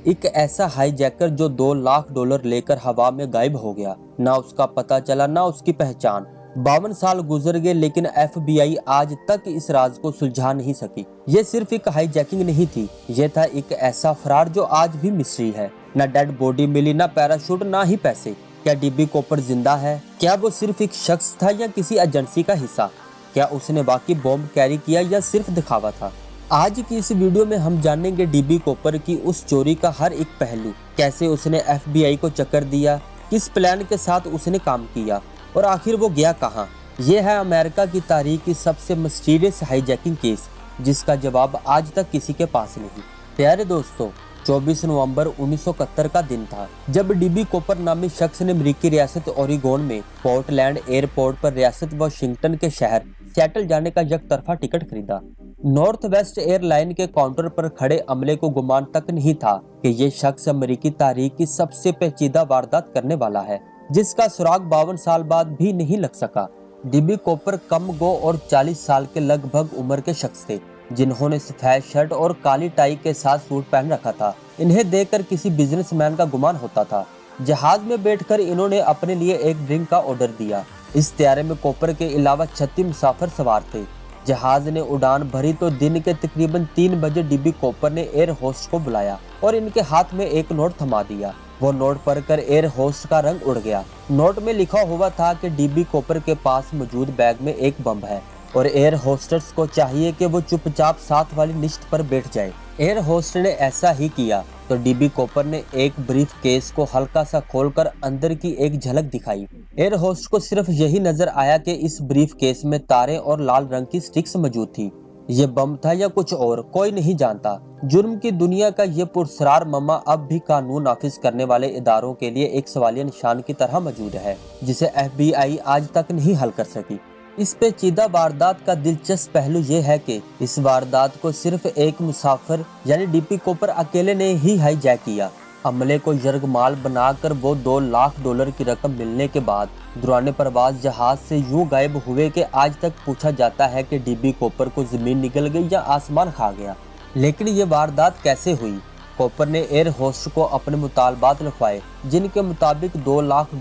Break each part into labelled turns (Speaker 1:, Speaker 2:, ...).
Speaker 1: ایک ایسا ہائی جیکر جو $2 लाख लेकर हवा में गायब हो गया, ना उसका पता चला ना उसकी पहचान। 52 साल गुजर गए लेकिन FBI आज तक इस राज को सुलझा नहीं सकी। ये सिर्फ एक हाईजैकिंग नहीं थी, ये था एक ऐसा फरार जो आज भी मिस्ट्री है। ना डेड बॉडी मिली, ना पैराशूट, ना ही पैसे। क्या डीबी कॉपर जिंदा है? क्या वो सिर्फ एक शख्स था या किसी एजेंसी का हिस्सा? क्या उसने वाकई बॉम्ब कैरी किया या सिर्फ दिखावा था? आज की इस वीडियो में हम जानेंगे डीबी कॉपर की उस चोरी का हर एक पहलू, कैसे उसने FBI को चक्कर दिया, किस प्लान के साथ उसने काम किया और आखिर वो गया कहाँ। ये है अमेरिका की तारीख की सबसे मिस्टीरियस हाईजैकिंग केस, जिसका जवाब आज तक किसी के पास नहीं। प्यारे दोस्तों, 24 नवंबर 1971 का दिन था जब डीबी कॉपर नामी शख्स ने अमेरिकी रियासत ओरिगोन में पोर्टलैंड एयरपोर्ट पर रियासत वाशिंगटन के शहर सिएटल जाने का यकतरफा टिकट खरीदा। नॉर्थ वेस्ट एयरलाइन के काउंटर पर खड़े अमले को गुमान तक नहीं था कि ये शख्स अमेरिकी तारीख की सबसे पेचीदा वारदात करने वाला है, जिसका सुराग 52 साल बाद भी नहीं लग सका। डीबी कॉपर कम गो और 40 साल के लगभग उम्र के शख्स थे, जिन्होंने सफेद शर्ट और काली टाई के साथ सूट पहन रखा था। इन्हें देखकर किसी बिजनेसमैन का गुमान होता था। जहाज में बैठकर इन्होंने अपने लिए एक ड्रिंक का ऑर्डर दिया। इस त्यारे में कॉपर के अलावा 36 मुसाफिर सवार थे। जहाज ने उड़ान भरी तो दिन के तकरीबन 3 बजे डीबी कॉपर ने एयर होस्ट को बुलाया और इनके हाथ में एक नोट थमा दिया। वो नोट पढ़कर एयर होस्ट का रंग उड़ गया। नोट में लिखा हुआ था कि डीबी कॉपर के पास मौजूद बैग में एक बम है और एयर होस्टर्स को चाहिए कि वो चुपचाप साथ वाली लिस्ट पर बैठ जाए। एयर होस्ट ने ऐसा ही किया तो डीबी कॉपर ने एक ब्रीफ केस को हल्का सा खोलकर अंदर की एक झलक दिखाई। एयर होस्ट को सिर्फ यही नजर आया कि इस ब्रीफ केस में तारे और लाल रंग की स्टिक्स मौजूद थी। ये बम था या कुछ और, कोई नहीं जानता। जुर्म की दुनिया का ये पुरस्रार मम्मा अब भी कानून नाफिज करने वाले इदारों के लिए एक सवालिया निशान की तरह मौजूद है, जिसे FBI आज तक नहीं हल कर सकी। इस पेचीदा वारदात का दिलचस्प पहलू ये है कि इस वारदात को सिर्फ एक मुसाफिर यानी डीबी कॉपर अकेले ने ही हाईजैक किया। अमले को यरगमाल बनाकर वो $2 लाख की रकम मिलने के बाद दौरान परवाज जहाज से यूं गायब हुए कि आज तक पूछा जाता है कि डीबी कॉपर को जमीन निकल गई या आसमान खा गया। लेकिन ये वारदात कैसे हुई? कॉपर ने एयर होस्ट को अपने मुतालबात लिखवाए, जिनके मुताबिक $2 लाख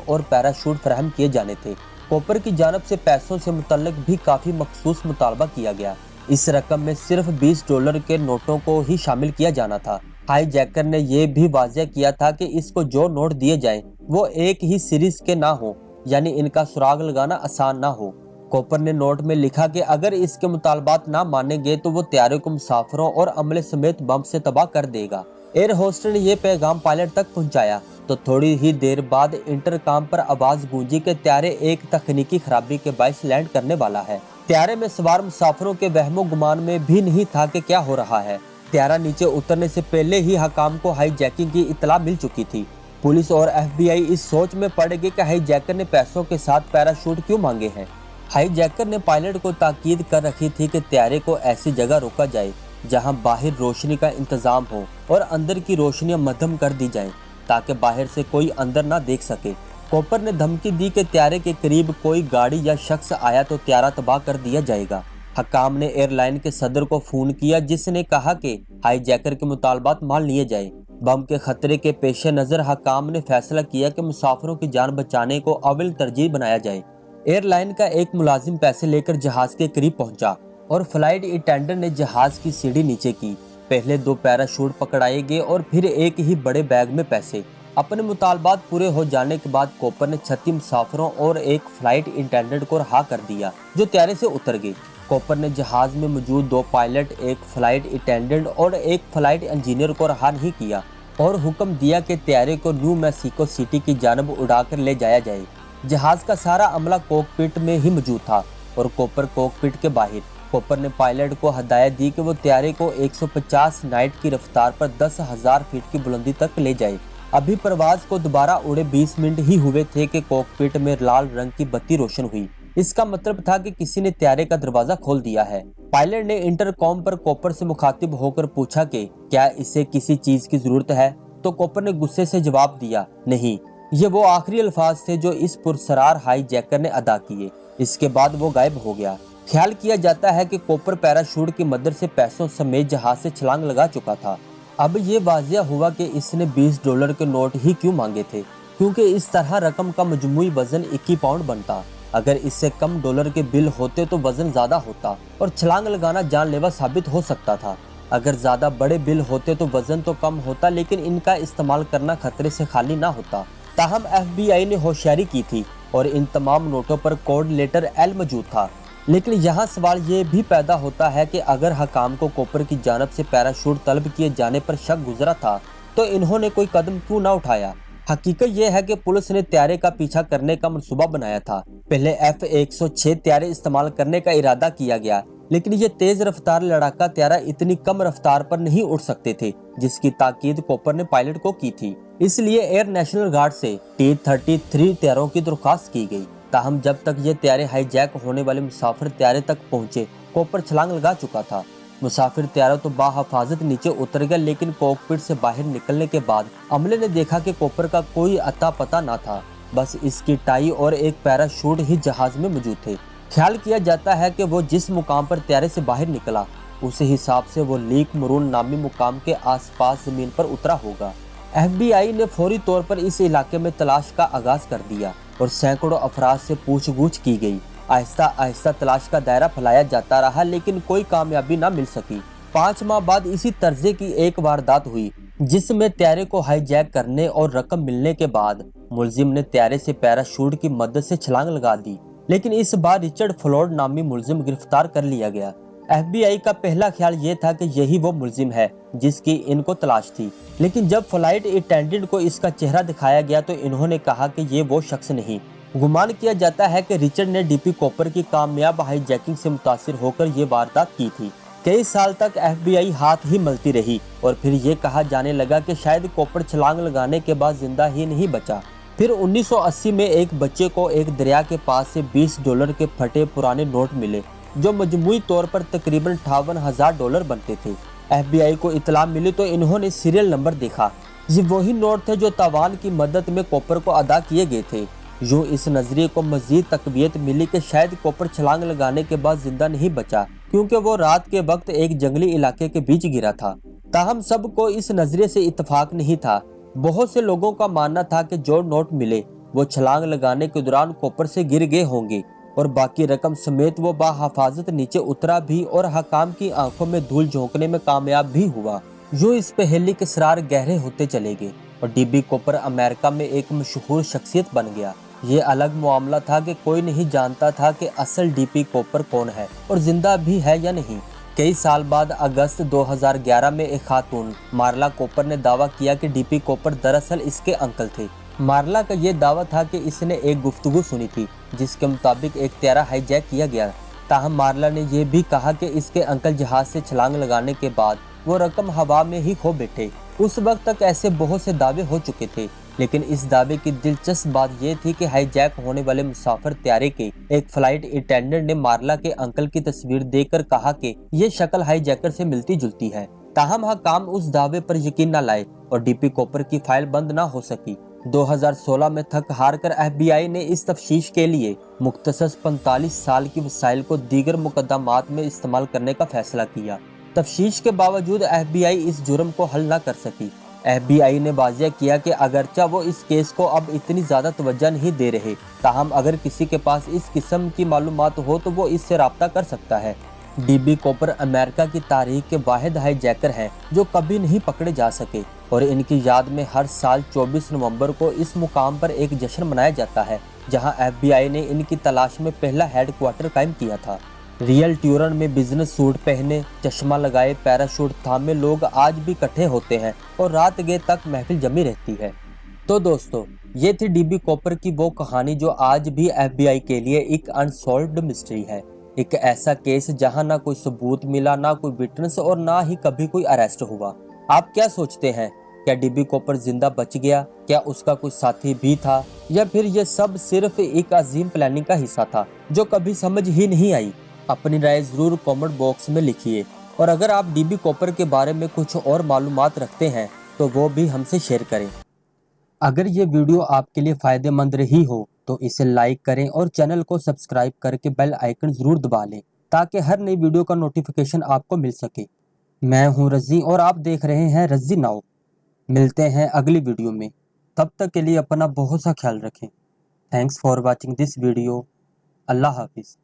Speaker 1: और पैराशूट फराहम किए जाने थे। कॉपर की जानब से पैसों से मुतल्लिक भी काफी मखसूस मुतालबा किया गया। इस रकम में सिर्फ $20 के नोटों को ही शामिल किया जाना था। हाईजैकर ने यह भी वाज़ेह किया था कि इसको जो नोट दिए जाएं वो एक ही सीरीज के ना हो, यानी इनका सुराग लगाना आसान ना हो। कॉपर ने नोट में लिखा कि अगर इसके मुतालबात ना मानेंगे तो वो त्यारे को मुसाफिरों और अमले समेत बम से तबाह कर देगा। एयर होस्ट ने यह पैगाम पायलट तक पहुंचाया तो थोड़ी ही देर बाद इंटरकॉम पर आवाज गूंजी कि त्यारे एक तकनीकी खराबी के बायस लैंड करने वाला है। त्यारे में सवार मुसाफिरों के वहमो गुमान में भी नहीं था कि क्या हो रहा है। त्यारा नीचे उतरने से पहले ही हकाम को हाईजैकिंग की इतला मिल चुकी थी। पुलिस और FBI इस सोच में पड़ गई कि हाईजैकर ने पैसों के साथ पैराशूट क्यों मांगे हैं। हाईजैकर ने पायलट को ताकीद कर रखी थी कि त्यारे को ऐसी जगह रोका जाए जहां बाहर रोशनी का इंतजाम हो और अंदर की रोशनियां मध्यम कर दी जाएं, ताकि बाहर से कोई अंदर ना देख सके। कॉपर ने धमकी दी कि त्यारे के करीब कोई गाड़ी या शख्स आया तो त्यारा तबाह कर दिया जाएगा। हकाम ने एयरलाइन के सदर को फोन किया, जिसने कहा कि हाईजैकर के मुतालबात मान लिए जाए। बम के खतरे के पेश नजर हकाम ने फैसला किया कि मुसाफिरों की जान बचाने को अव्वल तरजीह बनाया जाए। एयरलाइन का एक मुलाजिम पैसे लेकर जहाज के करीब पहुंचा और फ्लाइट अटेंडेंट ने जहाज की सीढ़ी नीचे की। पहले 2 पैराशूट पकड़ाए गए और फिर एक ही बड़े बैग में पैसे। अपने मुतालबात पूरे हो जाने के बाद कॉपर ने 36 मुसाफिरों और एक फ्लाइट अटेंडेंट को रहा कर दिया, जो त्यारे से उतर गए। कॉपर ने जहाज में मौजूद 2 पायलट, एक फ्लाइट अटेंडेंट और एक फ्लाइट इंजीनियर को रहा नहीं किया और हुक्म दिया कि त्यारे को न्यू मैक्सिको सिटी की जानब उड़ाकर ले जाया जाए। जहाज का सारा अमला कॉकपिट में ही मौजूद था और कॉपर कॉकपिट के बाहर। कॉपर ने पायलट को हदायत दी कि वो त्यारे को 150 नाइट की रफ्तार पर 10,000 फीट की बुलंदी तक ले जाए। अभी परवाज को दोबारा उड़े 20 मिनट ही हुए थे कि कॉकपिट में लाल रंग की बत्ती रोशन हुई। इसका मतलब था कि किसी ने त्यारे का दरवाजा खोल दिया है। पायलट ने इंटरकॉम पर कॉपर से मुखातिब होकर पूछा कि क्या इसे किसी चीज की जरूरत है, तो कॉपर ने गुस्से से जवाब दिया, नहीं। ये वो आखिरी अल्फाज थे जो इस पुरसरार हाईजैकर ने अदा किए। इसके बाद वो गायब हो गया। ख्याल किया जाता है कि कॉपर पैराशूट की मदद से पैसों समेत जहाज से छलांग लगा चुका था। अब ये वाज़िया हुआ कि इसने $20 के नोट ही क्यों मांगे थे, क्योंकि इस तरह रकम का मजमूई वजन 21 पाउंड बनता। अगर इससे कम डॉलर के बिल होते तो वजन ज्यादा होता और छलांग लगाना जानलेवा साबित हो सकता था। अगर ज्यादा बड़े बिल होते तो वजन तो कम होता, लेकिन इनका इस्तेमाल करना खतरे से खाली ना होता। ताहम FBI ने होशियारी की थी और इन तमाम नोटों पर कोड लेटर L मौजूद था। लेकिन यहाँ सवाल ये भी पैदा होता है कि अगर हकाम को कॉपर की जानब से पैराशूट तलब किए जाने पर शक गुजरा था तो इन्होंने कोई कदम क्यों ना उठाया। हकीकत यह है कि पुलिस ने त्यारे का पीछा करने का मंसूबा बनाया था। पहले F-106 त्यारे इस्तेमाल करने का इरादा किया गया, लेकिन ये तेज रफ्तार लड़ाका त्यारा इतनी कम रफ्तार पर नहीं उड़ सकते थे जिसकी ताकीद कॉपर ने पायलट को की थी। इसलिए एयर नेशनल गार्ड से T-33 त्यारों की दरख्वास्त की गई। ताहम जब तक ये त्यारे हाईजैक होने वाले मुसाफिर त्यारे तक पहुंचे, कॉपर छलांग लगा चुका था। मुसाफिर त्यारा तो बाहफाजत नीचे उतर गया, लेकिन कॉकपिट से बाहर निकलने के बाद अमले ने देखा कि कॉपर का कोई अता पता ना था, बस इसकी टाई और एक पैराशूट ही जहाज में मौजूद थे। ख्याल किया जाता है कि वो जिस मुकाम पर त्यारे से बाहर निकला उसी हिसाब से वो लीक मरून नामी मुकाम के आसपास जमीन पर उतरा होगा। FBI ने फौरी तौर पर इस इलाके में तलाश का आगाज कर दिया और सैकड़ों अफराद से पूछगछ की गई। आहिस्ता आहिस्ता तलाश का दायरा फैलाया जाता रहा, लेकिन कोई कामयाबी न मिल सकी। 5 माह बाद इसी तर्जे की एक वारदात हुई जिसमें त्यारे को हाईजैक करने और रकम मिलने के बाद मुलजिम ने त्यारे से पैराशूट की मदद से छलांग लगा दी, लेकिन इस बार रिचर्ड फ्लोर्ड नामी मुलजिम गिरफ्तार कर लिया गया। FBI का पहला ख्याल ये था कि यही वो मुलजिम है जिसकी इनको तलाश थी, लेकिन जब फ्लाइट अटेंडेंट को इसका चेहरा दिखाया गया तो इन्होंने कहा कि ये वो शख्स नहीं। गुमान किया जाता है कि रिचर्ड ने DP कॉपर की कामयाब हाईजैकिंग से मुतासिर होकर ये वारदात की थी। कई साल तक FBI हाथ ही मलती रही और फिर ये कहा जाने लगा कि शायद कॉपर छलांग लगाने के बाद जिंदा ही नहीं बचा। फिर 1980 में एक बच्चे को एक दरिया के पास से $20 के फटे पुराने नोट मिले जो मजमूई तौर पर तकरीबन $58,000 बनते थे। FBI को इतला मिली तो इन्होंने सीरियल नंबर देखा। ये वही नोट थे जो तावान की मदद में कॉपर को अदा किए गए थे। यूं इस नजरिए को मजीद तकवीत मिली कि शायद कॉपर छलांग लगाने के बाद जिंदा नहीं बचा, क्योंकि वो रात के वक्त एक जंगली इलाके के बीच गिरा था। ताहम सबको इस नजरिए से इत्तेफाक नहीं था। बहुत से लोगों का मानना था कि जो नोट मिले वो छलांग लगाने के दौरान कॉपर से गिर गए होंगे और बाकी रकम समेत वो बाहफाजत नीचे उतरा भी और हकाम की आंखों में धूल झोंकने में कामयाब भी हुआ। यूं इस पहेली के सरार गहरे होते चले गए और DB कॉपर अमेरिका में एक मशहूर शख्सियत बन गया। ये अलग मामला था कि कोई नहीं जानता था कि असल DP कॉपर कौन है और जिंदा भी है या नहीं। कई साल बाद अगस्त 2011 में एक खातून मार्ला कॉपर ने दावा किया कि DP कॉपर दरअसल इसके अंकल थे। मार्ला का ये दावा था कि इसने एक गुफ्तगू सुनी थी जिसके मुताबिक एक त्यारा हाईजैक किया गया। ताहम मार्ला ने यह भी कहा कि इसके अंकल जहाज से छलांग लगाने के बाद वो रकम हवा में ही खो बैठे। उस वक्त तक ऐसे बहुत से दावे हो चुके थे, लेकिन इस दावे की दिलचस्प बात यह थी कि हाईजैक होने वाले मुसाफिर त्यारे के एक फ्लाइट अटेंडेंट ने मार्ला के अंकल की तस्वीर देखकर कहा कि ये शक्ल हाईजैकर से मिलती जुलती है। ताहम हकाम उस दावे पर यकीन न लाए और DP कॉपर की फाइल बंद न हो सकी। 2016 में थक हार कर FBI ने इस तफ्तीश के लिए मुख्तसस 45 साल की वसाइल को दीगर मुकदमात में इस्तेमाल करने का फैसला किया। तफ्तीश के बावजूद FBI इस जुर्म को हल न कर सकी। FBI ने वाज़ेह किया कि अगरचा वो इस केस को अब इतनी ज़्यादा तवज्जो नहीं दे रहे, ताहम अगर किसी के पास इस किस्म की मालूमात हो तो वो इससे राब्ता कर सकता है। DB कॉपर अमेरिका की तारीख के वाहिद हाईजैकर हैं जो कभी नहीं पकड़े जा सके और इनकी याद में हर साल 24 नवंबर को इस मुकाम पर एक जश्न मनाया जाता है जहां FBI ने इनकी तलाश में पहला हेडक्वार्टर कायम किया था। रियल ट्यूरन में बिजनेस सूट पहने, चश्मा लगाए, पैराशूट थामे लोग आज भी इकट्ठे होते हैं और रात गए तक महफिल जमी रहती है। तो दोस्तों, ये थी DB कॉपर की वो कहानी जो आज भी FBI के लिए एक अनसॉल्व्ड मिस्ट्री है। एक ऐसा केस जहां ना कोई सबूत मिला, ना कोई विटनेस और ना ही कभी कोई अरेस्ट हुआ। आप क्या सोचते हैं? क्या DB कॉपर जिंदा बच गया? क्या उसका कोई साथी भी था, या फिर ये सब सिर्फ एक अजीम प्लानिंग का हिस्सा था जो कभी समझ ही नहीं आई? अपनी राय जरूर कमेंट बॉक्स में लिखिए और अगर आप DB कॉपर के बारे में कुछ और मालूमात रखते हैं तो वो भी हमसे शेयर करें। अगर ये वीडियो आपके लिए फायदेमंद रही हो तो इसे लाइक करें और चैनल को सब्सक्राइब करके बेल आइकन जरूर दबा लें ताकि हर नई वीडियो का नोटिफिकेशन आपको मिल सके। میں ہوں رضی اور آپ دیکھ رہے ہیں رضی ناؤ۔ ملتے ہیں اگلی ویڈیو میں، تب تک کے لیے اپنا بہت سا خیال رکھیں۔ Thanks for watching this video. اللہ حافظ۔